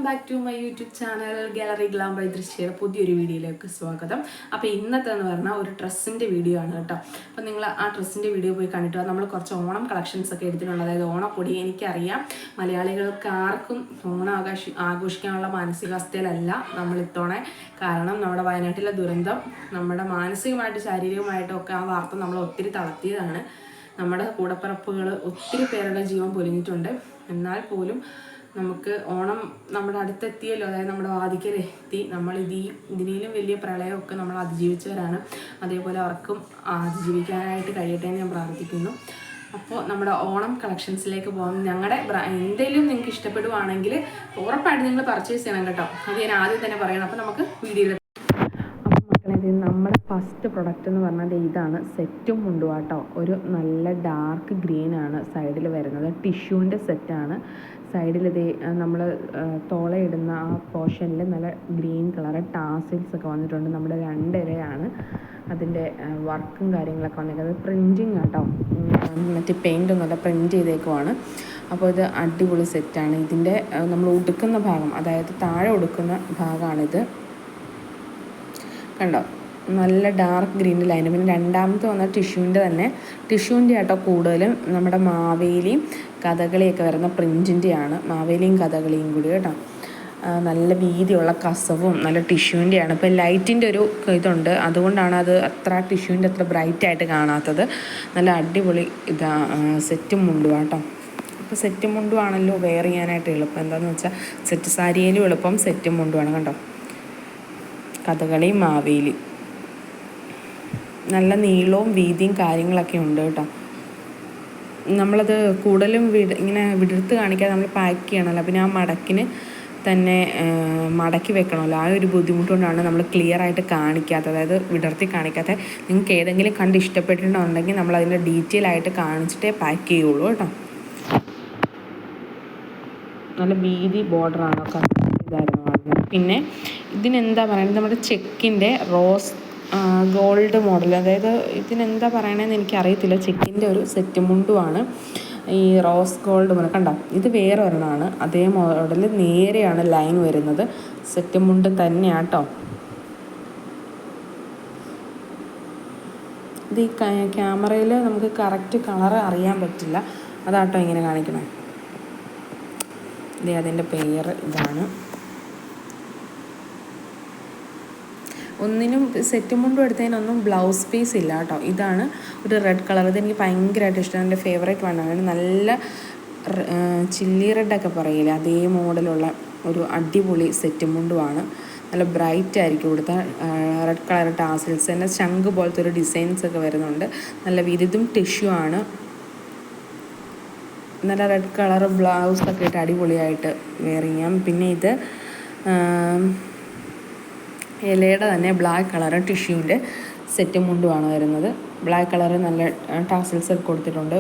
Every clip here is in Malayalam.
Back to my YouTube channel gallery glam by ദൃശ്യയുടെ പുതിയൊരു വീഡിയോയിലേക്ക് സ്വാഗതം. അപ്പോൾ ഇന്നത്തെ എന്ന് പറഞ്ഞാൽ ഒരു ഡ്രസ്സിൻ്റെ വീഡിയോ ആണ് കേട്ടോ. അപ്പോൾ നിങ്ങൾ ആ ഡ്രസ്സിൻ്റെ വീഡിയോ പോയി കണ്ടിട്ട് നമ്മൾ കുറച്ച് ഓണം കളക്ഷൻസ് ഒക്കെ എടുത്തിട്ടുണ്ട്. അതായത് ഓണക്കൊടി എനിക്കറിയാം മലയാളികൾക്ക് ആർക്കും ഓണം ആഘോഷിക്കാനുള്ള മാനസികാവസ്ഥയിലല്ല നമ്മൾ ഇത്തവണ. കാരണം നമ്മുടെ വയനാട്ടിലെ ദുരന്തം നമ്മുടെ മാനസികമായിട്ട് ശാരീരികമായിട്ടും ഒക്കെ ആ വാർത്ത നമ്മൾ ഒത്തിരി തളർത്തിയതാണ്. നമ്മുടെ കൂടപ്പിറപ്പുകൾ ഒത്തിരി പേരുടെ ജീവൻ പൊലിഞ്ഞിട്ടുണ്ട്. എന്നാൽ പോലും നമുക്ക് ഓണം നമ്മുടെ അടുത്തെത്തിയല്ലോ, അതായത് നമ്മുടെ വാതിക്കലെത്തി. നമ്മൾ ഇതിനേലും വലിയ പ്രളയമൊക്കെ നമ്മൾ അതിജീവിച്ചവരാണ്. അതേപോലെ അവർക്കും അതിജീവിക്കാനായിട്ട് കഴിയട്ടെ എന്ന് ഞാൻ പ്രാർത്ഥിക്കുന്നു. അപ്പോൾ നമ്മുടെ ഓണം കളക്ഷൻസിലേക്ക് പോകാം. ഞങ്ങളുടെ എന്തെങ്കിലും നിങ്ങൾക്ക് ഇഷ്ടപ്പെടുവാണെങ്കിൽ ഉറപ്പായിട്ട് നിങ്ങൾ പർച്ചേസ് ചെയ്യണം കേട്ടോ. അത് ഞാൻ ആദ്യം തന്നെ പറയണം. അപ്പോൾ നമുക്ക് വീഡിയോയിൽ നമ്മുടെ ഫസ്റ്റ് പ്രൊഡക്റ്റ് എന്ന് പറഞ്ഞാൽ ഇതാണ്. സെറ്റും മുണ്ടുവാട്ടോ. ഒരു നല്ല ഡാർക്ക് ഗ്രീൻ ആണ് സൈഡിൽ വരുന്നത്. ടിഷ്യൂവിൻ്റെ സെറ്റാണ്. സൈഡിൽ ഇത് നമ്മൾ തോളയിടുന്ന ആ പോർഷനിൽ നല്ല ഗ്രീൻ കളർ ടാസിൽസ് ഒക്കെ വന്നിട്ടുണ്ട്. നമ്മുടെ 2 ഇരയാണ് അതിൻ്റെ വർക്കും കാര്യങ്ങളൊക്കെ വന്നിരിക്കുന്നത്. പ്രിൻറ്റിങ് കേട്ടോ, മറ്റേ പെയിൻ്റ് ഒന്നുമല്ല, പ്രിൻറ്റ് ചെയ്തേക്കുവാണ്. അപ്പോൾ ഇത് അടിപൊളി സെറ്റാണ്. ഇതിൻ്റെ നമ്മൾ ഉടുക്കുന്ന ഭാഗം, അതായത് താഴെ ഉടുക്കുന്ന ഭാഗമാണിത്. കണ്ടോ, നല്ല ഡാർക്ക് ഗ്രീൻ ലൈൻ. പിന്നെ രണ്ടാമത്തെ വന്ന ടിഷ്യൂവിൻ്റെ ആട്ടോ കൂടുതലും. നമ്മുടെ മാവേലിയും കഥകളിയൊക്കെ വരുന്ന പ്രിൻറ്റിൻ്റെയാണ്. മാവേലിയും കഥകളിയും കൂടി കേട്ടോ. നല്ല വീതിയുള്ള കസവും നല്ല ടിഷ്യൂവിൻ്റെയാണ്. ഇപ്പോൾ ലൈറ്റിൻ്റെ ഒരു ഇതുണ്ട്, അതുകൊണ്ടാണ് അത് അത്ര ടിഷ്യൂവിൻ്റെ അത്ര ബ്രൈറ്റായിട്ട് കാണാത്തത്. നല്ല അടിപൊളി ഇതാ സെറ്റും മുണ്ടും കേട്ടോ. അപ്പോൾ സെറ്റും മുണ്ടുവാണല്ലോ വെയർ ചെയ്യാനായിട്ട് എളുപ്പം. എന്താണെന്ന് വെച്ചാൽ സെറ്റ് സാരിയിലും എളുപ്പം സെറ്റും മുണ്ടുമാണ്. കണ്ടോ, കഥകളി മാവേലി നല്ല നീളവും വീതിയും കാര്യങ്ങളൊക്കെ ഉണ്ട് കേട്ടോ. നമ്മളത് കൂടുതലും ഇങ്ങനെ വിടർത്ത് കാണിക്കാതെ നമ്മൾ പാക്ക് ചെയ്യണമല്ലോ. പിന്നെ ആ മടക്കിന് തന്നെ മടക്കി വെക്കണമല്ലോ. ആ ഒരു ബുദ്ധിമുട്ടുകൊണ്ടാണ് നമ്മൾ ക്ലിയർ ആയിട്ട് കാണിക്കാത്തത്, അതായത് വിടർത്തി കാണിക്കാത്ത. നിങ്ങൾക്ക് ഏതെങ്കിലും കണ്ട് ഇഷ്ടപ്പെട്ടിട്ടുണ്ടെങ്കിൽ നമ്മൾ അതിൻ്റെ ഡീറ്റെയിൽ ആയിട്ട് കാണിച്ചിട്ടേ പാക്ക് ചെയ്യുള്ളൂ കേട്ടോ. നല്ല വീതി ബോർഡറാണ് ഇതായിരുന്നു ആദ്യം. പിന്നെ ഇതിനെന്താ പറയുന്നത്, നമ്മുടെ ചെക്കിൻ്റെ റോസ് ഗോൾഡ് മോഡൽ, അതായത് ഇതിനെന്താ പറയണതെന്ന് എനിക്കറിയത്തില്ല. ചെക്കിൻ്റെ ഒരു സെറ്റ് മുണ്ടുമാണ് ഈ റോസ് ഗോൾഡ് മോഡൽ. കണ്ടോ, ഇത് വേറെ ഒരെണ്ണമാണ്. അതേ മോഡൽ നേരെയാണ് ലൈൻ വരുന്നത്. സെറ്റ് മുണ്ട് തന്നെയാണ് കേട്ടോ. ഇത് ഈ ക്യാമറയിൽ നമുക്ക് കറക്റ്റ് കളർ അറിയാൻ പറ്റില്ല, അതാട്ടോ ഇങ്ങനെ കാണിക്കണേ. ഇതേ അതിൻ്റെ പേര് ഇതാണ്. ഒന്നിനും സെറ്റ് മുണ്ടും എടുത്തതിനൊന്നും ബ്ലൗസ് പീസ് ഇല്ല കേട്ടോ. ഇതാണ് ഒരു റെഡ് കളർ. ഇതെനിക്ക് ഭയങ്കരമായിട്ട് ഇഷ്ടമാണ്. എൻ്റെ ഫേവറേറ്റ് വണ്ണാണ്. നല്ല ചില്ലി റെഡൊക്കെ പറയില്ലേ, അതേ മോഡലുള്ള ഒരു അടിപൊളി സെറ്റ് മുണ്ടുമാണ്. നല്ല ബ്രൈറ്റ് ആയിരിക്കും ഇവിടുത്തെ റെഡ് കളർ ടാസിൽസ്. തന്നെ ശംഖ് പോലത്തെ ഒരു ഡിസൈൻസ് ഒക്കെ വരുന്നുണ്ട്. നല്ല വിരുതും ടിഷ്യൂ ആണ്. നല്ല റെഡ് കളർ ബ്ലൗസൊക്കെ ഇട്ട് അടിപൊളിയായിട്ട് വെയർ ചെയ്യാം. പിന്നെ ഇത് ഇലയുടെ തന്നെ ബ്ലാക്ക് കളർ ടിഷ്യൂവിൻ്റെ സെറ്റ് മുണ്ടുമാണ് വരുന്നത്. ബ്ലാക്ക് കളർ നല്ല ടാസിൽസ് ഒക്കെ കൊടുത്തിട്ടുണ്ട്.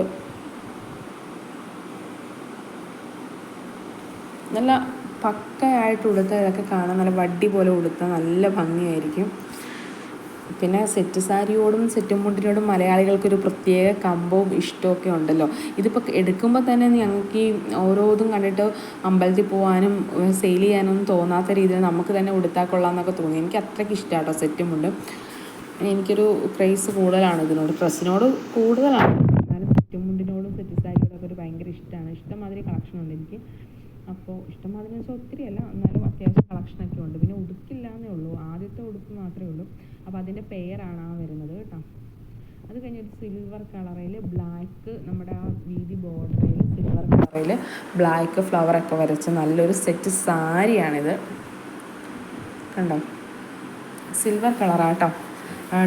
നല്ല പക്കയായിട്ട് ഉടുത്ത ഇതൊക്കെ കാണാൻ നല്ല വടി പോലെ ഉടുത്ത നല്ല ഭംഗിയായിരിക്കും. പിന്നെ സെറ്റ് സാരിയോടും സെറ്റ് മുണ്ടിനോടും മലയാളികൾക്കൊരു പ്രത്യേക കമ്പവും ഇഷ്ടമൊക്കെ ഉണ്ടല്ലോ. ഇതിപ്പോൾ എടുക്കുമ്പോൾ തന്നെ ഞങ്ങൾക്ക് ഈ ഓരോതും കണ്ടിട്ട് അമ്പലത്തിൽ പോകാനും സെയിൽ ചെയ്യാനൊന്നും തോന്നാത്ത രീതിയിൽ നമുക്ക് തന്നെ ഉടുത്താൽ കൊള്ളാമെന്നൊക്കെ തോന്നി. എനിക്ക് അത്രയ്ക്ക് ഇഷ്ടമാണ് കേട്ടോ സെറ്റ് മുണ്ട്. എനിക്കൊരു ക്രേസ് കൂടുതലാണ് ഇതിനോട്, ഡ്രസ്സിനോട് കൂടുതലാണ്. എന്നാലും സെറ്റ് മുണ്ടിനോടും സെറ്റ് സാരിയോടൊക്കെ ഒരു ഭയങ്കര ഇഷ്ടമാണ്. ഇഷ്ടംമാതിരി കളക്ഷനുണ്ട് എനിക്ക്. അപ്പോൾ ഇഷ്ടംമാതിരി വെച്ചാൽ ഒത്തിരിയല്ല, എന്നാലും അത്യാവശ്യം കളക്ഷനൊക്കെ ഉണ്ട്. പിന്നെ ഉടുക്കില്ല എന്നേ ഉള്ളൂ, ആദ്യത്തെ ഉടുപ്പ് മാത്രമേ ഉള്ളൂ. അപ്പോൾ അതിൻ്റെ പെയറാണ് ആ വരുന്നത് കേട്ടോ. അത് കഴിഞ്ഞൊരു സിൽവർ കളറിൽ ബ്ലാക്ക്, നമ്മുടെ ആ വീതി ബോർഡറിൽ സിൽവർ കളറിൽ ബ്ലാക്ക് ഫ്ലവറൊക്കെ വരച്ച് നല്ലൊരു സെറ്റ് സാരിയാണിത്. കണ്ടോ, സിൽവർ കളറാട്ടോ.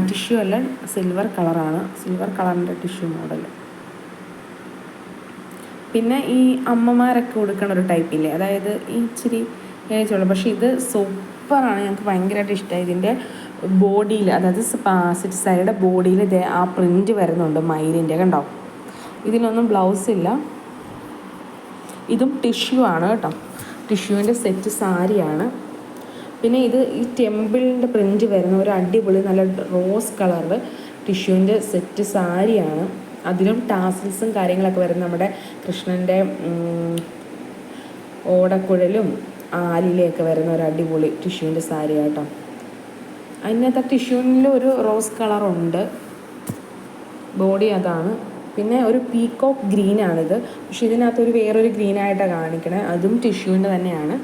ടിഷ്യൂ അല്ല, സിൽവർ കളറാണ്. സിൽവർ കളറിൻ്റെ ടിഷ്യൂ മോഡൽ. പിന്നെ ഈ അമ്മമാരൊക്കെ കൊടുക്കണ ഒരു ടൈപ്പില്ലേ, അതായത് ഈ ഇച്ചിരി ഏജുള്ള, പക്ഷേ ഇത് സൂപ്പറാണ്. ഞങ്ങൾക്ക് ഭയങ്കരമായിട്ട് ഇഷ്ടമായി. ഇതിൻ്റെ ബോഡിയിൽ, അതായത് സെറ്റ് സാരിയുടെ ബോഡിയിൽ ഇതേ ആ പ്രിൻറ്റ് വരുന്നുണ്ട് മയിലിൻ്റെ. കണ്ടോ, ഇതിനൊന്നും ബ്ലൗസ് ഇല്ല. ഇതും ടിഷ്യൂ ആണ് കേട്ടോ. ടിഷ്യൂവിൻ്റെ സെറ്റ് സാരിയാണ്. പിന്നെ ഇത് ഈ ടെമ്പിളിൻ്റെ പ്രിൻറ്റ് വരുന്ന ഒരു അടിപൊളി നല്ല റോസ് കളറിൽ ടിഷ്യൂവിൻ്റെ സെറ്റ് സാരിയാണ്. അതിലും ടാസിൽസും കാര്യങ്ങളൊക്കെ വരുന്ന നമ്മുടെ കൃഷ്ണൻ്റെ ഓടക്കുഴലും ആലിലയൊക്കെ വരുന്ന ഒരു അടിപൊളി ടിഷ്യൂവിൻ്റെ സാരി കേട്ടോ. അതിനകത്ത് ടിഷ്യൂവിൽ ഒരു റോസ് കളറുണ്ട്, ബോഡി അതാണ്. പിന്നെ ഒരു പീക്കോക്ക് ഗ്രീനാണിത്, പക്ഷെ ഇതിനകത്തൊരു വേറൊരു ഗ്രീനായിട്ടാണ് കാണിക്കണേ, അതും ടിഷ്യൂവിൻ്റെ തന്നെയാണ്.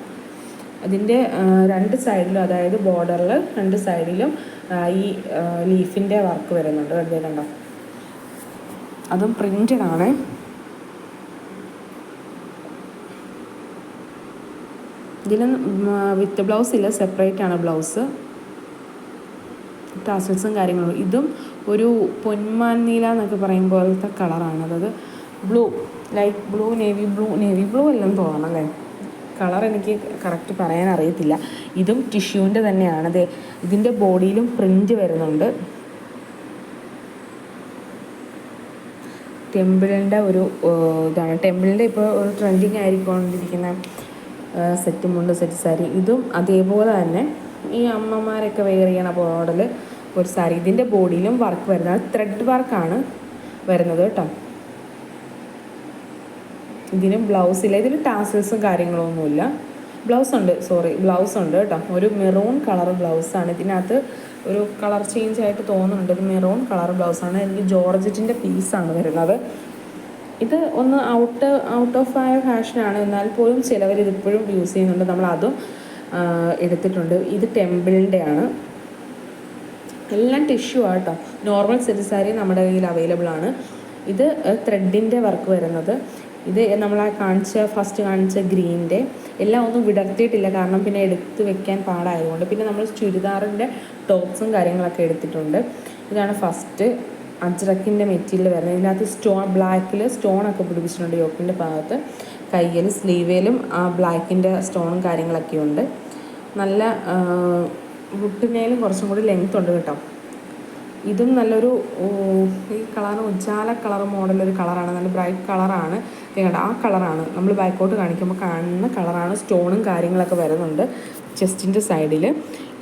അതിൻ്റെ രണ്ട് സൈഡിലും, അതായത് ബോർഡറിൽ രണ്ട് സൈഡിലും ഈ ലീഫിൻ്റെ വർക്ക് വരുന്നുണ്ട്, വെറുതെ കണ്ടോ, അതും പ്രിൻ്റഡ് ആണ്. ഇതിൽ വിത്ത് ബ്ലൗസ് ഇല്ല, സെപ്പറേറ്റ് ആണ് ബ്ലൗസ്, ടാസൽസും കാര്യങ്ങളും. ഇതും ഒരു പൊന്മാൻ നീല എന്നൊക്കെ പറയും പോലത്തെ കളറാണ്, അതായത് blue, light blue, navy blue എല്ലാം തോന്നണം അല്ലേ, കളർ എനിക്ക് കറക്റ്റ് പറയാൻ അറിയത്തില്ല. ഇതും ടിഷ്യൂവിൻ്റെ തന്നെയാണ്. അതെ, ഇതിൻ്റെ ബോഡിയിലും പ്രിൻ്റ് വരുന്നുണ്ട്. ടെമ്പിളിൻ്റെ ഒരു ഇതാണ്, ടെമ്പിളിൻ്റെ ഇപ്പോൾ ഒരു ട്രെൻഡിങ് ആയിക്കൊണ്ടിരിക്കുന്ന സെറ്റുമുണ്ട്, സെറ്റ് സാരി. ഇതും അതേപോലെ തന്നെ ഈ അമ്മമാരൊക്കെ വെയർ ചെയ്യണ മോഡൽ ഒരു സാരി. ഇതിൻ്റെ ബോഡിയിലും വർക്ക് വരുന്നത് ത്രെഡ് വർക്കാണ് വരുന്നത് കേട്ടോ. ഇതിന് ബ്ലൗസില്ല, ഇതിൽ ടാസൽസും കാര്യങ്ങളൊന്നുമില്ല. ബ്ലൗസ് ഉണ്ട് കേട്ടോ. ഒരു മെറൂൺ കളർ ബ്ലൗസാണ്. ഇതിനകത്ത് ഒരു കളർ ചേഞ്ച് ആയിട്ട് തോന്നുന്നുണ്ട്, ഒരു മെറൂൺ കളർ ബ്ലൗസാണ്. എനിക്ക് ജോർജറ്റിൻ്റെ പീസാണ് വരുന്നത്. ഇത് ഒന്ന് ഔട്ട് ഓഫ് ആയ ഫാഷനാണ്, എന്നാൽ പോലും ചിലവർ ഇതിപ്പോഴും യൂസ് ചെയ്യുന്നുണ്ട്. നമ്മളതും എടുത്തിട്ടുണ്ട്. ഇത് ടെമ്പിളിൻ്റെ ആണ്, എല്ലാം ടിഷ്യൂ ആട്ടോ. നോർമൽ സെറ്റ് സാരി നമ്മുടെ കയ്യിൽ അവൈലബിൾ ആണ്. ഇത് ത്രെഡിൻ്റെ വർക്ക് വരുന്നത്. ഇത് നമ്മൾ ഫസ്റ്റ് കാണിച്ച ഗ്രീനിൻ്റെ എല്ലാം ഒന്നും വിടർത്തിയിട്ടില്ല, കാരണം പിന്നെ എടുത്ത് വെക്കാൻ പാടായതുകൊണ്ട്. പിന്നെ നമ്മൾ ചുരിദാറിൻ്റെ ടോപ്സും കാര്യങ്ങളൊക്കെ എടുത്തിട്ടുണ്ട്. ഇതാണ് ഫസ്റ്റ് അജ്രക്കിൻ്റെ മെറ്റീരിയൽ വരുന്നത്. ഇതിനകത്ത് ബ്ലാക്കിൽ സ്റ്റോണൊക്കെ പിടിപ്പിച്ചിട്ടുണ്ട് യോക്കിൻ്റെ ഭാഗത്ത്. കയ്യിൽ സ്ലീവേലും ആ ബ്ലാക്കിൻ്റെ സ്റ്റോണും കാര്യങ്ങളൊക്കെ ഉണ്ട്. നല്ല മുട്ടിനേലും കുറച്ചും കൂടി ലെങ്ത് ഉണ്ട് കേട്ടോ. ഇതും നല്ലൊരു ഈ കളറ് ഉജാല കളർ മോഡലൊരു കളറാണ്, നല്ല ബ്രൈറ്റ് കളറാണ്. കേട്ടോ, ആ കളറാണ് നമ്മൾ ബാക്കോട്ട് കാണിക്കുമ്പോൾ കാണുന്ന കളറാണ്. സ്റ്റോണും കാര്യങ്ങളൊക്കെ വരുന്നുണ്ട് ചെസ്റ്റിൻ്റെ സൈഡിൽ.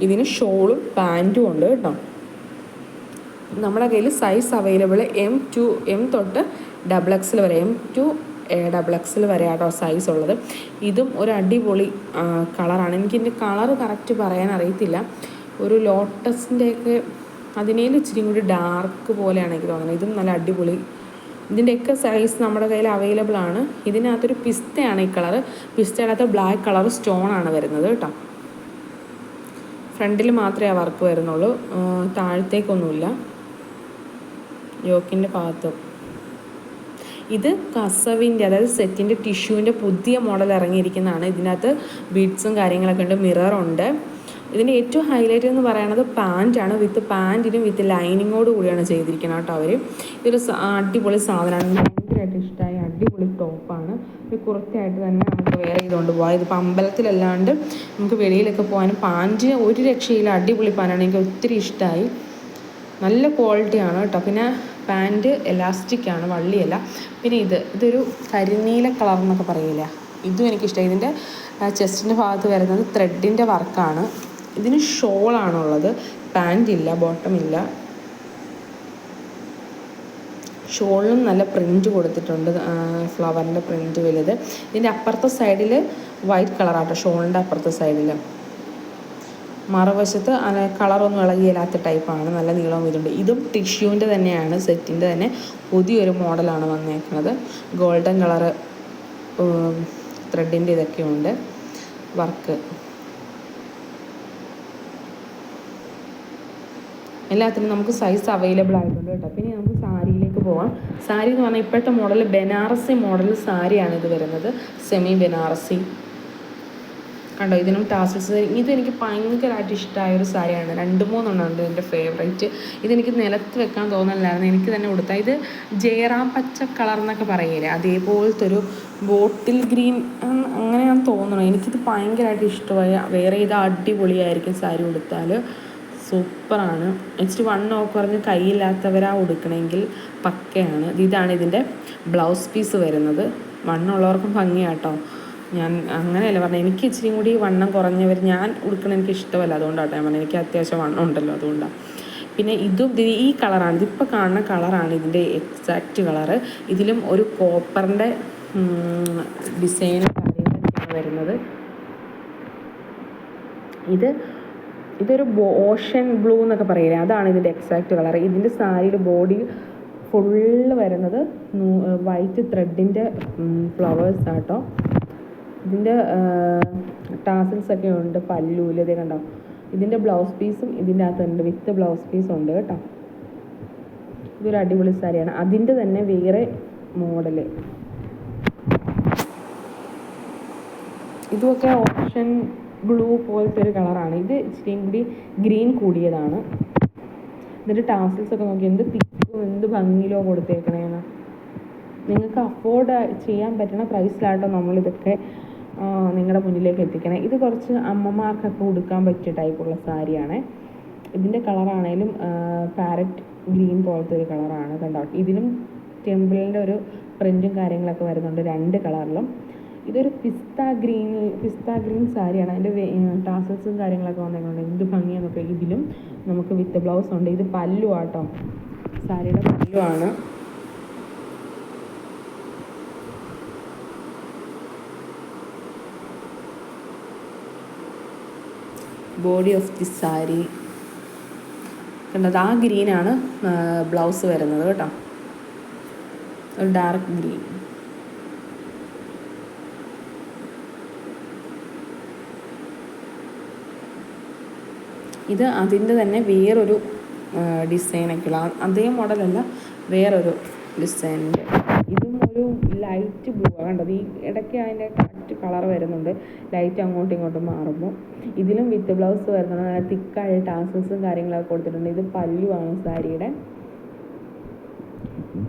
ഇതിന് ഷോളും പാൻറ്റും ഉണ്ട് കേട്ടോ. നമ്മുടെ കയ്യിൽ സൈസ് അവൈലബിൾ M തൊട്ട് XXL വരെ, M to XXL വരെ ആട്ടോ സൈസ് ഉള്ളത്. ഇതും ഒരു അടിപൊളി കളറാണ്. എനിക്കിതിൻ്റെ കളറ് കറക്റ്റ് പറയാൻ അറിയത്തില്ല. ഒരു ലോട്ടസിൻ്റെയൊക്കെ അതിനേലും ഇച്ചിരി കൂടി ഡാർക്ക് പോലെയാണ് എനിക്ക് തോന്നുന്നത്. ഇതും നല്ല അടിപൊളി. ഇതിൻ്റെയൊക്കെ സൈസ് നമ്മുടെ കയ്യിൽ അവൈലബിൾ ആണ്. ഇതിനകത്തൊരു പിസ്തയാണ് ഈ കളറ്. പിസ്തയുടെ ബ്ലാക്ക് കളർ സ്റ്റോണാണ് വരുന്നത് കേട്ടോ. ഫ്രണ്ടിൽ മാത്രമേ ആ വർക്ക് വരുന്നുള്ളൂ, താഴത്തേക്കൊന്നുമില്ല യോക്കിൻ്റെ ഭാഗത്ത്. ഇത് കസവിൻ്റെ, അതായത് സെറ്റിൻ്റെ ടിഷ്യൂവിൻ്റെ പുതിയ മോഡൽ ഇറങ്ങിയിരിക്കുന്നതാണ്. ഇതിനകത്ത് ബീഡ്സും കാര്യങ്ങളൊക്കെ ഉണ്ട്, മിററുണ്ട്. ഇതിൻ്റെ ഏറ്റവും ഹൈലൈറ്റ് എന്ന് പറയുന്നത് പാൻറ്റാണ്. പാൻറ്റിനും വിത്ത് ലൈനിങ്ങോട് കൂടിയാണ് ചെയ്തിരിക്കുന്നത് കേട്ടോ അവർ. ഇതൊരു അടിപൊളി സാധനമാണ്, ഭയങ്കരമായിട്ട് ഇഷ്ടമായ അടിപൊളി ടോപ്പാണ്. ഒരു കുർത്തയായിട്ട് തന്നെ നമുക്ക് വെയർ ചെയ്തുകൊണ്ട് പോകാം. ഇതിപ്പോൾ അമ്പലത്തിലല്ലാണ്ട് നമുക്ക് വെളിയിലൊക്കെ പോകാനും പാൻറ്റ് ഒരു രക്ഷയില്ല, അടിപൊളി പാൻറ്റാണ്. എനിക്ക് ഒത്തിരി ഇഷ്ടമായി, നല്ല ക്വാളിറ്റിയാണ് കേട്ടോ. പിന്നെ പാൻറ്റ് എലാസ്റ്റിക്കാണ്, വള്ളിയല്ല. പിന്നെ ഇതൊരു കരിനീല കളർ എന്നൊക്കെ പറയില്ല, ഇതും എനിക്കിഷ്ടമായി. ഇതിൻ്റെ ചെസ്റ്റിൻ്റെ ഭാഗത്ത് വരുന്നത് ത്രെഡിൻ്റെ വർക്കാണ്. ഇതിന് ഷോളാണുള്ളത്, പാൻറ്റില്ല, ബോട്ടമില്ല. ഷോളിനും നല്ല പ്രിൻറ്റ് കൊടുത്തിട്ടുണ്ട്, ഫ്ലവറിൻ്റെ പ്രിൻറ്റ് വലുത്. ഇതിൻ്റെ അപ്പുറത്തെ സൈഡിൽ വൈറ്റ് കളറാട്ടോ, ഷോളിൻ്റെ അപ്പുറത്തെ സൈഡിൽ. മറുവശത്ത് കളറൊന്നും ഇളകിയില്ലാത്ത ടൈപ്പാണ്, നല്ല നീളവും ഇതുണ്ട്. ഇതും ടിഷ്യൂവിൻ്റെ തന്നെയാണ്, സെറ്റിൻ്റെ തന്നെ പുതിയൊരു മോഡലാണ് വന്നേക്കുന്നത്. ഗോൾഡൻ കളറ് ത്രെഡിൻ്റെ ഇതൊക്കെയുണ്ട് വർക്ക്. എല്ലാത്തിനും നമുക്ക് സൈസ് അവൈലബിൾ ആയിട്ടുണ്ട് കേട്ടോ. പിന്നെ നമുക്ക് സാരിയിലേക്ക് പോകാം. സാരി എന്ന് പറഞ്ഞാൽ ഇപ്പോഴത്തെ മോഡൽ ബനാറസി മോഡൽ സാരിയാണ് ഇത് വരുന്നത്, സെമി ബനാറസി കണ്ടോ. ഇതിനും ടാസൽസ്. ഇതെനിക്ക് ഭയങ്കരമായിട്ട് ഇഷ്ടമായൊരു സാരിയാണ്, 2-3 ഉണ്ട് എൻ്റെ ഫേവറേറ്റ്. ഇതെനിക്ക് നിലത്ത് വെക്കാൻ തോന്നുന്നില്ലായിരുന്നു, എനിക്ക് തന്നെ കൊടുത്താൽ. ഇത് ജയറാം പച്ച കളർ എന്നൊക്കെ പറയില്ലേ, അതേപോലത്തെ ഒരു ബോട്ടിൽ ഗ്രീൻ അങ്ങനെയാണെന്ന് തോന്നുന്നു. എനിക്കിത് ഭയങ്കരമായിട്ട് ഇഷ്ടമായി. വേറെ ഇത് അടിപൊളിയായിരിക്കും സാരി ഉടുത്താൽ, സൂപ്പറാണ്. ഇച്ചിരി വണ്ണമൊക്കെ പറഞ്ഞ് കൈയില്ലാത്തവരാ ഉടുക്കണമെങ്കിൽ പക്കയാണ്. ഇതാണ് ഇതിൻ്റെ ബ്ലൗസ് പീസ് വരുന്നത്. വണ്ണമുള്ളവർക്കും ഭംഗിയാട്ടോ. ഞാൻ അങ്ങനെയല്ല പറഞ്ഞത്, എനിക്ക് ഇച്ചിരി കൂടി വണ്ണം കുറഞ്ഞവർ ഞാൻ ഉടുക്കണം എനിക്ക് ഇഷ്ടമല്ല, അതുകൊണ്ടാട്ടോ ഞാൻ പറഞ്ഞത്. എനിക്ക് അത്യാവശ്യം വണ്ണം ഉണ്ടല്ലോ, അതുകൊണ്ടാണ്. പിന്നെ ഈ കളറാണ്, ഇതിപ്പോൾ കാണുന്ന കളറാണ് ഇതിൻ്റെ എക്സാക്റ്റ് കളറ്. ഇതിലും ഒരു കോപ്പറിൻ്റെ ഡിസൈനും കാര്യങ്ങളൊക്കെയാണ് വരുന്നത്. ഇതൊരു ഓഷൻ ബ്ലൂ എന്നൊക്കെ പറയില്ലേ, അതാണ് ഇതിൻ്റെ എക്സാക്റ്റ് കളർ. ഇതിൻ്റെ സാരിയുടെ ബോഡി ഫുള്ള് വരുന്നത് വൈറ്റ് ത്രെഡിൻ്റെ ഫ്ലവേഴ്സ് ആട്ടോ. ഇതിൻ്റെ ടാസിൽസൊക്കെ ഉണ്ട് പല്ലൂല്, ഇതേ കണ്ടോ. ഇതിൻ്റെ ബ്ലൗസ് പീസും ഇതിൻ്റെ അകത്തുണ്ട്, വിത്ത് ബ്ലൗസ് പീസും ഉണ്ട് കേട്ടോ. ഇതൊരു അടിപൊളി സാരിയാണ്. അതിൻ്റെ തന്നെ വേറെ മോഡല്, ഇതുമൊക്കെ ഓപ്ഷൻ ബ്ലൂ പോലത്തെ ഒരു കളറാണ്. ഇത് ഇച്ചിരിയും കൂടി ഗ്രീൻ കൂടിയതാണ്. ഇതിൻ്റെ ടാസിൽസൊക്കെ നോക്കി എന്ത് തിക്കും എന്ത് ഭംഗിയിലോ കൊടുത്തേക്കണേന്ന്. നിങ്ങൾക്ക് അഫോർഡ് ചെയ്യാൻ പറ്റുന്ന പ്രൈസിലാട്ടോ നമ്മളിതൊക്കെ നിങ്ങളുടെ മുന്നിലേക്ക് എത്തിക്കണേ. ഇത് കുറച്ച് അമ്മമാർക്കൊക്കെ ഉടുക്കാൻ പറ്റിയ ടൈപ്പുള്ള സാരിയാണ്. ഇതിൻ്റെ കളറാണേലും പാരറ്റ് ഗ്രീൻ പോലത്തെ ഒരു കളറാണ് കണ്ടോ. ഇതിലും ടെമ്പിളിൻ്റെ ഒരു പ്രിൻറ്റും കാര്യങ്ങളൊക്കെ വരുന്നുണ്ട് 2 കളറിലും. ഇതൊരു പിസ്ത ഗ്രീൻ സാരിയാണ്. അതിൻ്റെ ടാസൽസും കാര്യങ്ങളൊക്കെ വന്നിട്ടുണ്ട്. എന്ത് ഭംഗിയാന്നൊക്കെ. ഇതിലും നമുക്ക് വിത്ത് ബ്ലൗസ് ഉണ്ട്. ഇത് പല്ലു ആട്ടോ, സാരിയുടെ പല്ലു ആണ്. ബോഡി ഓഫ് ദി സാരി കണ്ടത് ആ ഗ്രീനാണ് ബ്ലൗസ് വരുന്നത് കേട്ടോ, ഒരു ഡാർക്ക് ഗ്രീൻ. ഇത് അതിൻ്റെ തന്നെ വേറൊരു ഡിസൈനൊക്കെയുള്ള അതേ മോഡലല്ല, വേറൊരു ഡിസൈനിൻ്റെ. ഇതും ഒരു ലൈറ്റ് ബ്ലൂ ആണ് കണ്ടത്. ഈ ഇടയ്ക്ക് അതിൻ്റെ കറക്റ്റ് കളർ വരുന്നുണ്ട്, ലൈറ്റ് അങ്ങോട്ടും ഇങ്ങോട്ടും മാറുമ്പോൾ. ഇതിലും വിത്ത് ബ്ലൗസ് വരുന്നുണ്ട്, നല്ല തിക്കായ ടാസൽസും കാര്യങ്ങളൊക്കെ കൊടുത്തിട്ടുണ്ട്. ഇത് പല്ലുവാണ് സാരിയുടെ.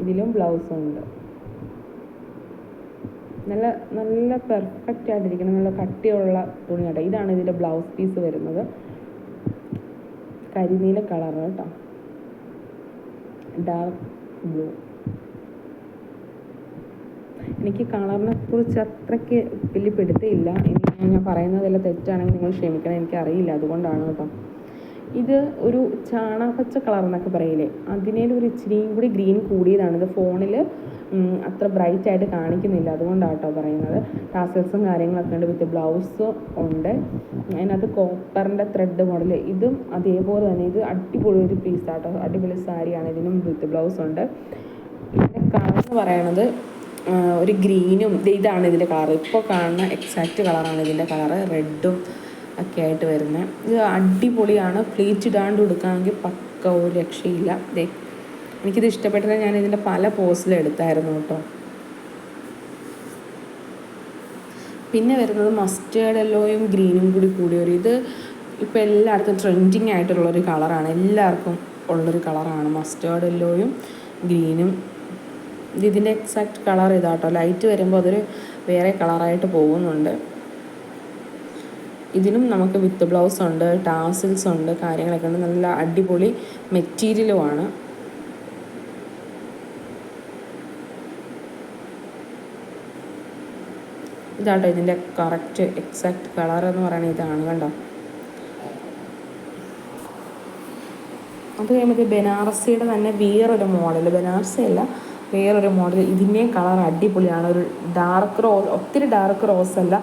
ഇതിലും ബ്ലൗസും ഉണ്ട്. നല്ല നല്ല പെർഫെക്റ്റ് ആയിട്ടിരിക്കണം, നല്ല കട്ടിയുള്ള തുണിയാട്ടോ. ഇതാണ് ഇതിൻ്റെ ബ്ലൗസ് പീസ് വരുന്നത്, കരിനീല കളർ കേട്ടോ, ഡാർക്ക് ബ്ലൂ. എനിക്ക് കളറിനെ കുറിച്ച് അത്രയ്ക്ക് വലിയ പിടുത്തമില്ല. ഇനി ഞാൻ പറയുന്നതെല്ലാം തെറ്റാണെങ്കിൽ നിങ്ങൾ ക്ഷമിക്കണം, എനിക്കറിയില്ല, അതുകൊണ്ടാണ് കേട്ടോ. ഇത് ഒരു ചാണകപ്പച്ച കളർ എന്നൊക്കെ പറയില്ലേ, അതിനേലും ഒരു ഇച്ചിരിയും കൂടി ഗ്രീൻ കൂടിയതാണ്. ഇത് ഫോണിൽ അത്ര ബ്രൈറ്റ് ആയിട്ട് കാണിക്കുന്നില്ല, അതുകൊണ്ടാണ് കേട്ടോ പറയുന്നത്. ടാസൽസും കാര്യങ്ങളൊക്കെ ഉണ്ട്, വിത്ത് ബ്ലൗസ് ഉണ്ട്. അതിനകത്ത് കോപ്പറിൻ്റെ ത്രെഡ് മോഡൽ. ഇതും അതേപോലെ തന്നെ. ഇത് അടിപൊളി ഒരു പീസാട്ടോ, അടിപൊളി സാരിയാണ്. ഇതിനും വിത്ത് ബ്ലൗസ് ഉണ്ട്. ഇതിൻ്റെ കളർ എന്ന് പറയണത് ഒരു ഗ്രീനും, ഇതാണ് ഇതിൻ്റെ കളർ. ഇപ്പോൾ കാണുന്ന എക്സാക്റ്റ് കളറാണ് ഇതിൻ്റെ കളറ്, റെഡും ഒക്കെ ആയിട്ട് വരുന്നത്. ഇത് അടിപൊളിയാണ്. പ്ലീറ്റ് ഇടാണ്ട് കൊടുക്കാമെങ്കിൽ പക്ക ഒരു രക്ഷയില്ല. എനിക്കിത് ഇഷ്ടപ്പെട്ടത് ഞാൻ ഇതിൻ്റെ പല പോസിലും എടുത്തായിരുന്നു കേട്ടോ. പിന്നെ വരുന്നത് മസ്റ്റേർഡ് യെല്ലോയും ഗ്രീനും കൂടിയൊരു, ഇത് ഇപ്പോൾ എല്ലായിടത്തും ട്രെൻഡിങ് ആയിട്ടുള്ളൊരു കളറാണ്, എല്ലാവർക്കും ഉള്ളൊരു കളറാണ് മസ്റ്റേർഡ് യെല്ലോയും ഗ്രീനും. ഇതിൻ്റെ എക്സാക്റ്റ് കളർ ഇതാട്ടോ. ലൈറ്റ് വരുമ്പോൾ അതൊരു വേറെ കളറായിട്ട് പോകുന്നുണ്ട്. ഇതിനും നമുക്ക് വിത്ത് ബ്ലൗസ് ഉണ്ട്, ടാസിൽസ് ഉണ്ട്, കാര്യങ്ങളൊക്കെ ഉണ്ട്. നല്ല അടിപൊളി മെറ്റീരിയലുമാണ്. ഇതാട്ടോ ഇതിൻ്റെ കറക്റ്റ് എക്സാക്റ്റ് കളർ എന്ന് പറയുന്നത് ഇതാണ് കണ്ടോ. അത് കഴിയുമ്പോൾ ബനാറസിയുടെ തന്നെ വേറൊരു മോഡൽ, ബനാറസി അല്ല വേറൊരു മോഡൽ. ഇതിൻ്റെയും കളർ അടിപൊളിയാണ്. ഒരു ഡാർക്ക് റോസ്, ഒത്തിരി ഡാർക്ക് റോസ് അല്ല,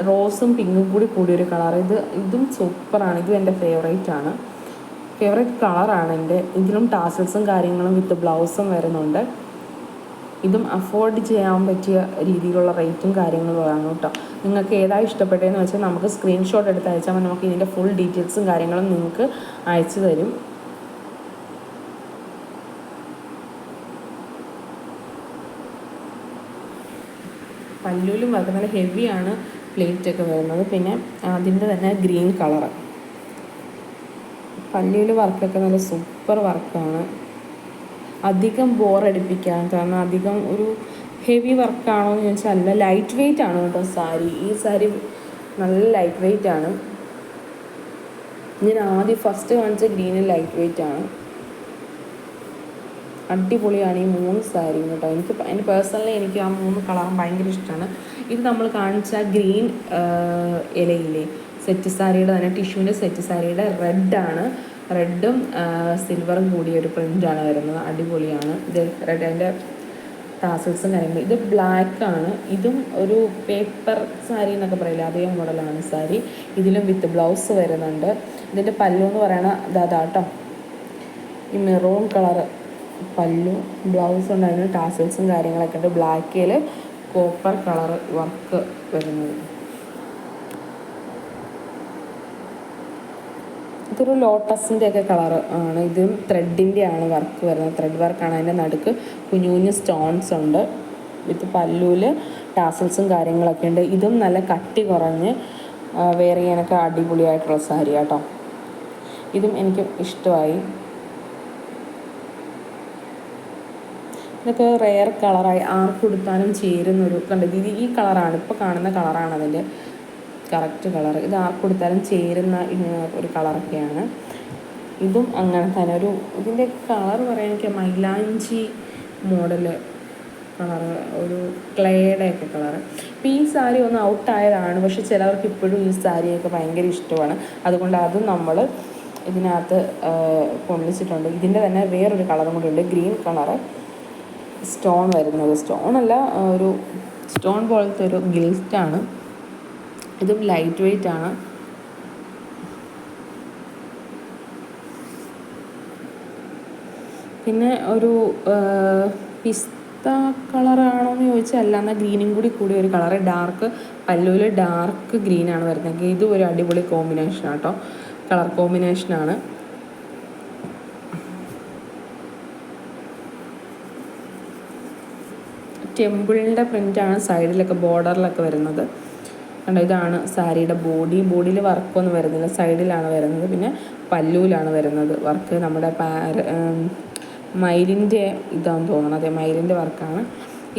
റോസും പിങ്കും കൂടിയൊരു കളർ. ഇതും സൂപ്പറാണ്. ഇതും എൻ്റെ ഫേവറേറ്റ് കളറാണ് എൻ്റെ. ഇതിലും ടാസൽസും കാര്യങ്ങളും വിത്ത് ബ്ലൗസും വരുന്നുണ്ട്. ഇതും അഫോർഡ് ചെയ്യാൻ പറ്റിയ രീതിയിലുള്ള റേറ്റും കാര്യങ്ങളുമാണ് കേട്ടോ. നിങ്ങൾക്ക് ഏതാ ഇഷ്ടപ്പെട്ടതെന്ന് വെച്ചാൽ നമുക്ക് സ്ക്രീൻഷോട്ട് എടുത്ത് അയച്ചാൽ മതി. നമുക്ക് ഇതിൻ്റെ ഫുൾ ഡീറ്റെയിൽസും കാര്യങ്ങളും നിങ്ങൾക്ക് അയച്ചു തരും. പല്ലുവിലും വർക്ക് നല്ല ഹെവിയാണ് പ്ലേറ്റൊക്കെ വരുന്നത്. പിന്നെ അതിൻ്റെ തന്നെ ഗ്രീൻ കളറ്. പല്ലുവിൽ വർക്കൊക്കെ നല്ല സൂപ്പർ വർക്കാണ്. അധികം ബോറടിപ്പിക്കാൻ, കാരണം അധികം ഒരു ഹെവി വർക്കാണോ എന്ന് ചോദിച്ചാൽ അല്ല, ലൈറ്റ് വെയ്റ്റ് ആണ് കേട്ടോ സാരി. ഈ സാരി നല്ല ലൈറ്റ് വെയ്റ്റ് ആണ്. ഞാൻ ആദ്യം ഫസ്റ്റ് കാണിച്ച ഗ്രീന് ലൈറ്റ് വെയ്റ്റ് ആണ്. അടിപൊളിയാണ് ഈ 3 സാരിയും കേട്ടോ. എനിക്ക് പേഴ്സണലി എനിക്ക് ആ 3 കളറും ഭയങ്കര ഇഷ്ടമാണ്. ഇത് നമ്മൾ കാണിച്ച ഗ്രീൻ ഇലയില്ലേ സെറ്റ് സാരിയുടെ തന്നെ, ടിഷ്യൂവിൻ്റെ സെറ്റ് സാരിയുടെ റെഡാണ്. റെഡും സിൽവറും കൂടിയ ഒരു പ്രിൻ്റാണ് വരുന്നത്. അടിപൊളിയാണ് ഇത് റെഡ്. അതിൻ്റെ ടാസൽസും കാര്യങ്ങളും. ഇത് ബ്ലാക്കാണ്. ഇതും ഒരു പേപ്പർ സാരി എന്നൊക്കെ പറയില്ല, അതേ മോഡലാണ് സാരി. ഇതിലും വിത്ത് ബ്ലൗസ് വരുന്നുണ്ട്. ഇതിൻ്റെ പല്ലു എന്ന് പറയുന്നത് അതാട്ടോ, ഈ മെറൂൺ കളറ് പല്ലു. ബ്ലൗസ് ഉണ്ട്, അതിന് ടാസൽസും കാര്യങ്ങളൊക്കെ ഉണ്ട്. ബ്ലാക്കിൽ കോപ്പർ കളറ് വർക്ക് വരുന്നത്. ഇതൊരു ലോട്ടസിൻ്റെ ഒക്കെ കളറ് ആണ്. ഇതും ത്രെഡിൻ്റെ ആണ് വർക്ക് വരുന്നത്, ത്രെഡ് വർക്കാണ്. അതിൻ്റെ നടുക്ക് കുഞ്ഞു കുഞ്ഞു സ്റ്റോൺസ് ഉണ്ട്. വിത്ത് പല്ലുവിൽ ടാസൽസും കാര്യങ്ങളൊക്കെ ഉണ്ട്. ഇതും നല്ല കട്ടി കുറഞ്ഞ് വെയർ ചെയ്യാനൊക്കെ അടിപൊളിയായിട്ടുള്ള സാരി കേട്ടോ. ഇതും എനിക്ക് ഇഷ്ടമായി. ഇതൊക്കെ റെയർ കളറായി ആർക്ക് കൊടുത്താലും ചേരുന്നൊരു കണ്ടത്. ഈ കളറാണ്, ഇപ്പോൾ കാണുന്ന കളറാണ് അതിൻ്റെ കറക്റ്റ് കളർ. ഇത് ആർക്ക് കൊടുത്താലും ചേരുന്ന ഒരു കളറൊക്കെയാണ്. ഇതും അങ്ങനെ തന്നെ ഒരു ഇതിൻ്റെ കളർ പറയാൻ എനിക്ക് മൈലാഞ്ചി മോഡല് കളറ്, ഒരു ക്ലേയുടെയൊക്കെ കളറ്. ഇപ്പോൾ ഈ സാരി ഒന്ന് ഔട്ടായതാണ്, പക്ഷെ ചിലവർക്ക് ഇപ്പോഴും ഈ സാരിയൊക്കെ ഭയങ്കര ഇഷ്ടമാണ്. അതുകൊണ്ട് അതും നമ്മൾ ഇതിനകത്ത് കൊള്ളിച്ചിട്ടുണ്ട്. ഇതിൻ്റെ തന്നെ വേറൊരു കളറും കൂടി ഉണ്ട്, ഗ്രീൻ കളറ് സ്റ്റോൺ വരുന്നത്. സ്റ്റോണല്ല, ഒരു സ്റ്റോൺ പോലത്തെ ഒരു ഗിൽറ്റാണ്. ഇതും ലൈറ്റ് വെയ്റ്റ് ആണ്. പിന്നെ ഒരു പിസ്ത കളറാണോ എന്ന് ചോദിച്ചാൽ അല്ല, എന്നാൽ ഗ്രീനും കൂടി ഒരു കളറ്. ഡാർക്ക് പല്ലുവിൽ ഡാർക്ക് ഗ്രീനാണ് വരുന്നത്. ഇതും ഒരു അടിപൊളി കോമ്പിനേഷനാണ് കേട്ടോ, കളർ കോമ്പിനേഷനാണ്. ടെമ്പിളിൻ്റെ പ്രിൻ്റാണ് സൈഡിലൊക്കെ ബോർഡറിലൊക്കെ വരുന്നത്. കണ്ടോ, ഇതാണ് സാരിയുടെ ബോഡിയിൽ വർക്കൊന്നും വരുന്നില്ല, സൈഡിലാണ് വരുന്നത്. പിന്നെ പല്ലുവിലാണ് വരുന്നത് വർക്ക്. നമ്മുടെ മയിലിൻ്റെ ഇതാണെന്ന് തോന്നുന്നത്, അതെ മയിലിൻ്റെ വർക്കാണ്.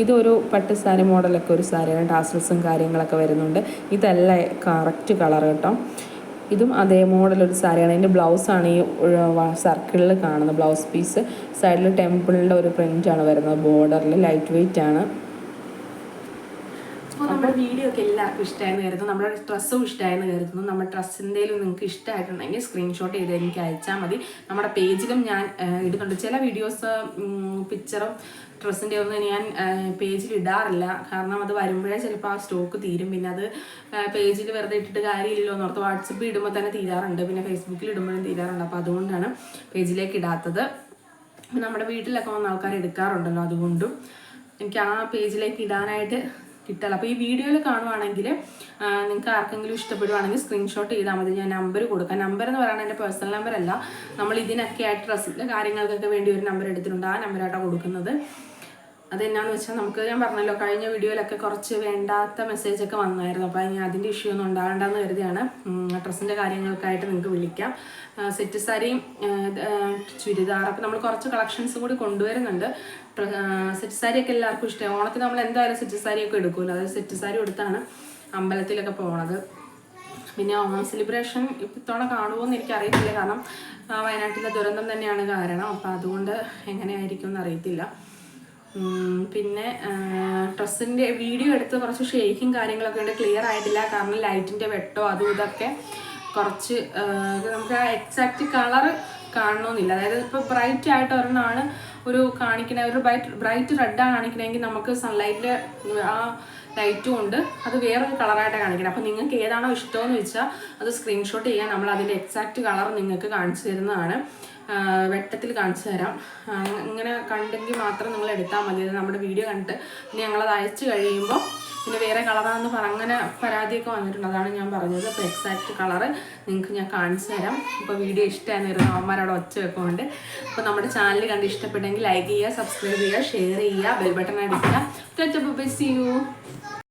ഇതൊരു പട്ട് സാരി മോഡലൊക്കെ ഒരു സാരിയാണ്, ടാസൽസും കാര്യങ്ങളൊക്കെ വരുന്നുണ്ട്. ഇതല്ല കറക്റ്റ് കളർ കേട്ടോ. ഇതും അതേ മോഡലൊരു സാരിയാണ്. അതിൻ്റെ ബ്ലൗസാണ് ഈ സർക്കിളിൽ കാണുന്ന ബ്ലൗസ് പീസ്. സൈഡിൽ ടെമ്പിളിൻ്റെ ഒരു പ്രിൻ്റാണ് വരുന്നത്, ബോർഡറിൽ ലൈറ്റ് വെയ്റ്റ് ആണ്. അപ്പോൾ നമ്മുടെ വീഡിയോ ഒക്കെ എല്ലാവർക്കും ഇഷ്ടമായെന്ന് കരുതുന്നു, നമ്മുടെ ഡ്രസ്സും ഇഷ്ടമായെന്ന് കരുതുന്നു. നമ്മുടെ ഡ്രസ്സിൻ്റെയിലും നിങ്ങൾക്ക് ഇഷ്ടമായിട്ടുണ്ടെങ്കിൽ സ്ക്രീൻഷോട്ട് ചെയ്ത് എനിക്ക് അയച്ചാൽ മതി. നമ്മുടെ പേജിലും ഞാൻ ഇടുന്നുണ്ട്. ചില വീഡിയോസ് പിക്ചറും ഡ്രസ്സിൻ്റെ ഒന്നും ഞാൻ പേജിൽ ഇടാറില്ല, കാരണം അത് വരുമ്പോഴേ ചിലപ്പോൾ ആ സ്റ്റോക്ക് തീരും. പിന്നെ അത് പേജിൽ വെറുതെ ഇട്ടിട്ട് കാര്യമില്ലല്ലോ എന്നോർത്ത് വാട്സപ്പിൽ ഇടുമ്പോൾ തന്നെ തീരാറുണ്ട്, പിന്നെ ഫേസ്ബുക്കിൽ ഇടുമ്പോഴും തീരാറുണ്ട്. അപ്പോൾ അതുകൊണ്ടാണ് പേജിലേക്ക് ഇടാത്തത്. നമ്മുടെ വീട്ടിലൊക്കെ വന്ന ആൾക്കാർ എടുക്കാറുണ്ടല്ലോ, അതുകൊണ്ടും എനിക്ക് ആ പേജിലേക്ക് ഇടാനായിട്ട് കിട്ടില്ല. അപ്പോൾ ഈ വീഡിയോയിൽ കാണുവാണെങ്കിൽ നിങ്ങൾക്ക് ആർക്കെങ്കിലും ഇഷ്ടപ്പെടുവാണെങ്കിൽ സ്ക്രീൻഷോട്ട് ചെയ്താൽ മതി. ഞാൻ നമ്പർ കൊടുക്കാം. നമ്പർ എന്ന് പറയുന്നത് എൻ്റെ പേഴ്സണൽ നമ്പർ അല്ല, നമ്മൾ ഇതിനൊക്കെ ആയിട്ട് ഡ്രസ്സിൻ്റെ കാര്യങ്ങൾക്കൊക്കെ വേണ്ടി ഒരു നമ്പർ എടുത്തിട്ടുണ്ട്, ആ നമ്പറായിട്ടാണ് കൊടുക്കുന്നത്. അതെന്നാന്ന് വെച്ചാൽ നമുക്ക് ഞാൻ പറഞ്ഞല്ലോ, കഴിഞ്ഞ വീഡിയോയിലൊക്കെ കുറച്ച് വേണ്ടാത്ത മെസ്സേജൊക്കെ വന്നായിരുന്നു. അപ്പോൾ ഇനി അതിൻ്റെ ഇഷ്യൂ ഒന്നും ഉണ്ടാകണ്ടെന്ന് കരുതിയാണ്. ഡ്രസ്സിൻ്റെ കാര്യങ്ങൾക്കായിട്ട് നിങ്ങൾക്ക് വിളിക്കാം. സെറ്റ് സാരിയും ചുരിദാറൊക്കെ നമ്മൾ കുറച്ച് കളക്ഷൻസ് കൂടി കൊണ്ടുവരുന്നുണ്ട്. സെറ്റ് സാരിയൊക്കെ എല്ലാവർക്കും ഇഷ്ടമാണ്. ഓണത്തിന് നമ്മൾ എന്തായാലും സെറ്റ് സാരിയൊക്കെ എടുക്കുമല്ലോ, അതായത് സെറ്റ് സാരി എടുത്താണ് അമ്പലത്തിലൊക്കെ പോകണത്. പിന്നെ ഓണം സെലിബ്രേഷൻ ഇത്തവണ കാണുമോ എന്ന് എനിക്കറിയത്തില്ല, കാരണം വയനാട്ടിലെ ദുരന്തം തന്നെയാണ് കാരണം. അപ്പോൾ അതുകൊണ്ട് എങ്ങനെയായിരിക്കും എന്നറിയത്തില്ല. പിന്നെ ഡ്രസ്സിൻ്റെ വീഡിയോ എടുത്ത് കുറച്ച് ഷേക്കിങ് കാര്യങ്ങളൊക്കെ ഉണ്ട്, ക്ലിയർ ആയിട്ടില്ല, കാരണം ലൈറ്റിൻ്റെ വെട്ടോ അതും ഇതൊക്കെ കുറച്ച് നമുക്ക് ആ എക്സാക്റ്റ് കളറ് കാണണമെന്നില്ല. അതായത് ഇപ്പോൾ ബ്രൈറ്റ് ആയിട്ട് ഒരെണ്ണമാണ് ഒരു കാണിക്കണ, ഒരു ബ്രൈറ്റ് റെഡാണ് കാണിക്കണമെങ്കിൽ നമുക്ക് സൺലൈറ്റിൽ ആ ലൈറ്റും ഉണ്ട്, അത് വേറൊരു കളറായിട്ടാണ് കാണിക്കുന്നത്. അപ്പോൾ നിങ്ങൾക്ക് ഏതാണോ ഇഷ്ടമെന്ന് വെച്ചാൽ അത് സ്ക്രീൻഷോട്ട് ചെയ്യാൻ നമ്മൾ അതിൻ്റെ എക്സാക്റ്റ് കളർ നിങ്ങൾക്ക് കാണിച്ചു തരുന്നതാണ്. വെട്ടത്തിൽ കാണിച്ചു തരാം. ഇങ്ങനെ കണ്ടെങ്കിൽ മാത്രം നിങ്ങൾ എടുത്താൽ മതി. നമ്മുടെ വീഡിയോ കണ്ടിട്ട് പിന്നെ ഞങ്ങളത് അയച്ചു കഴിയുമ്പോൾ പിന്നെ വേറെ കളറാണെന്ന് അങ്ങനെ പരാതിയൊക്കെ വന്നിട്ടുണ്ട്, അതാണ് ഞാൻ പറഞ്ഞത്. അപ്പോൾ എക്സാക്റ്റ് കളറ് നിങ്ങൾക്ക് ഞാൻ കാണിച്ചു തരാം. ഇപ്പോൾ വീഡിയോ ഇഷ്ടമായിരുന്നു, അവന്മാരവിടെ ഒച്ച വെക്കുന്നുണ്ട്. അപ്പോൾ നമ്മുടെ ചാനൽ കണ്ട് ഇഷ്ടപ്പെട്ടെങ്കിൽ ലൈക്ക് ചെയ്യുക, സബ്സ്ക്രൈബ് ചെയ്യുക, ഷെയർ ചെയ്യുക, ബെൽ ബട്ടൺ അടിക്കുക. See U.